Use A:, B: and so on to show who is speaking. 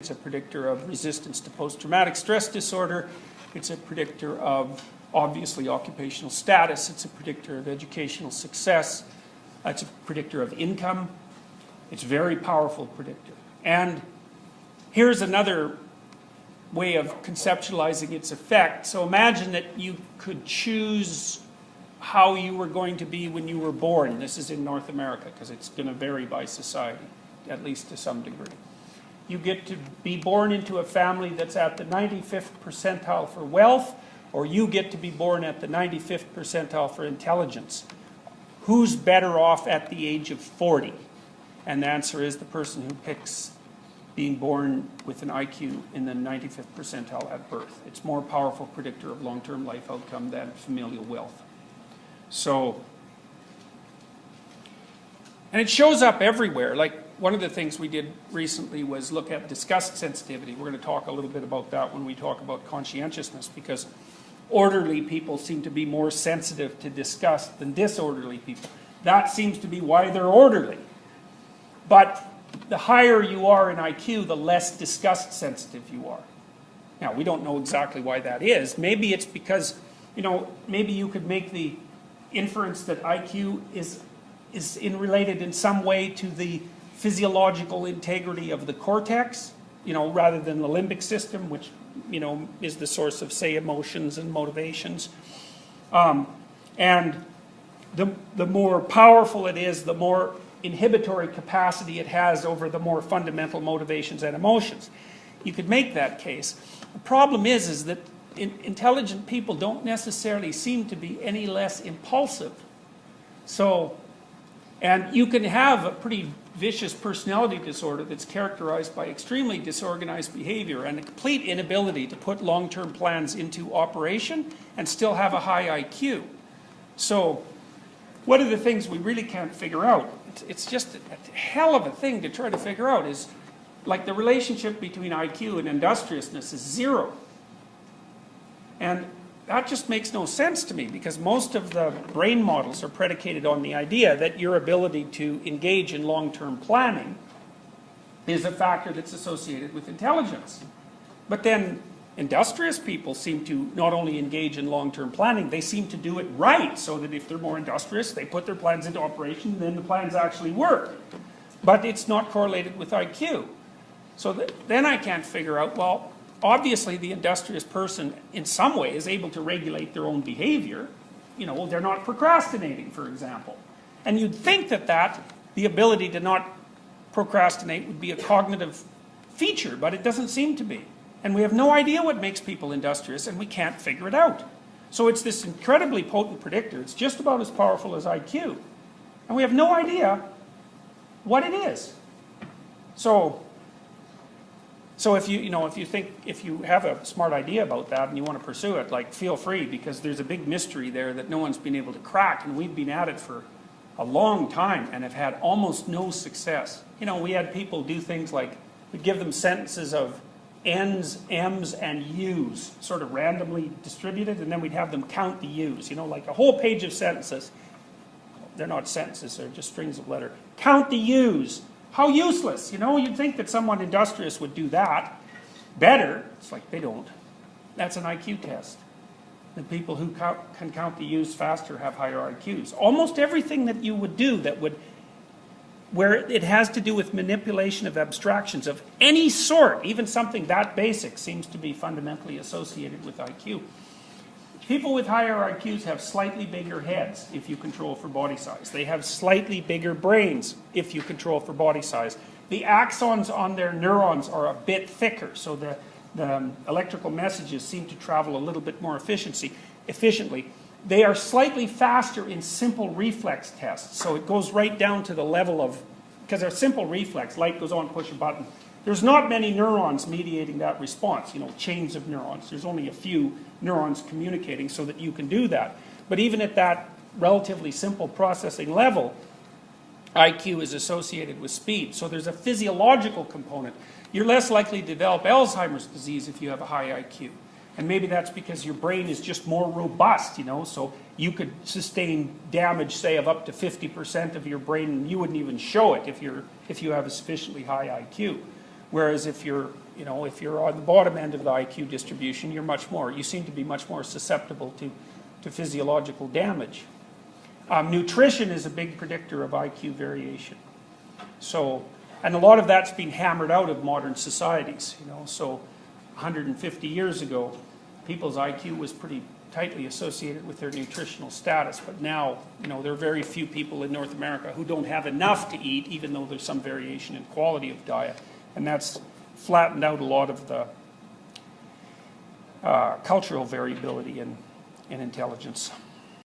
A: It's a predictor of resistance to post-traumatic stress disorder. It's a predictor of, obviously, occupational status. It's a predictor of educational success. It's a predictor of income. It's a very powerful predictor. And here's another way of conceptualizing its effect. So imagine that you could choose how you were going to be when you were born. This is in North America, because it's going to vary by society, at least to some degree. You get to be born into a family that's at the 95th percentile for wealth, or you get to be born at the 95th percentile for intelligence. Who's better off at the age of 40? And the answer is the person who picks being born with an IQ in the 95th percentile at birth. It's a more powerful predictor of long-term life outcome than familial wealth. So, and it shows up everywhere. Like, one of the things we did recently was look at disgust sensitivity. We're going to talk a little bit about that when we talk about conscientiousness, because orderly people seem to be more sensitive to disgust than disorderly people. That seems to be why they're orderly. But the higher you are in IQ, the less disgust sensitive you are. Now, we don't know exactly why that is. Maybe it's because, maybe you could make the inference that IQ is related in some way to the physiological integrity of the cortex, rather than the limbic system, which, is the source of, say, emotions and motivations. And the more powerful it is, the more inhibitory capacity it has over the more fundamental motivations and emotions. You could make that case. The problem is that intelligent people don't necessarily seem to be any less impulsive. So, and you can have a pretty vicious personality disorder that's characterized by extremely disorganized behavior and a complete inability to put long-term plans into operation and still have a high IQ. So, one of the things we really can't figure out, it's just a hell of a thing to try to figure out, is like the relationship between IQ and industriousness is 0. And that just makes no sense to me, because most of the brain models are predicated on the idea that your ability to engage in long-term planning is a factor that's associated with intelligence. But then industrious people seem to not only engage in long-term planning, they seem to do it right, so that if they're more industrious, they put their plans into operation, and then the plans actually work. But it's not correlated with IQ. So then I can't figure out, well, obviously the industrious person in some way is able to regulate their own behavior. They're not procrastinating, for example. And you'd think that the ability to not procrastinate would be a cognitive feature, but it doesn't seem to be. And we have no idea what makes people industrious, and we can't figure it out. So it's this incredibly potent predictor. It's just about as powerful as IQ. And we have no idea what it is. So if you have a smart idea about that and you want to pursue it, like, feel free, because there's a big mystery there that no one's been able to crack, and we've been at it for a long time and have had almost no success. We had people do things like, we'd give them sentences of N's, M's, and U's, sort of randomly distributed, and then we'd have them count the U's, like a whole page of sentences. They're not sentences, they're just strings of letters. Count the U's. How useless, you'd think that someone industrious would do that better. It's like, they don't. That's an IQ test. The people who can count the U's faster have higher IQs. Almost everything that you would do where it has to do with manipulation of abstractions of any sort, even something that basic, seems to be fundamentally associated with IQ. People with higher IQs have slightly bigger heads if you control for body size. They have slightly bigger brains if you control for body size. The axons on their neurons are a bit thicker, so the electrical messages seem to travel a little bit more efficiently. They are slightly faster in simple reflex tests, so it goes right down to the level of, because they're simple reflex, light goes on, push a button. There's not many neurons mediating that response, chains of neurons. There's only a few neurons communicating so that you can do that. But even at that relatively simple processing level, IQ is associated with speed. So there's a physiological component. You're less likely to develop Alzheimer's disease if you have a high IQ. And maybe that's because your brain is just more robust, so you could sustain damage, say, of up to 50% of your brain, and you wouldn't even show it if you have a sufficiently high IQ. Whereas if you're, you know, if you're on the bottom end of the IQ distribution, you seem to be much more susceptible to physiological damage. Nutrition is a big predictor of IQ variation. So, and a lot of that's been hammered out of modern societies, you know. So 150 years ago, people's IQ was pretty tightly associated with their nutritional status, but now, you know, there are very few people in North America who don't have enough to eat, even though there's some variation in quality of diet, and that's flattened out a lot of the cultural variability in intelligence.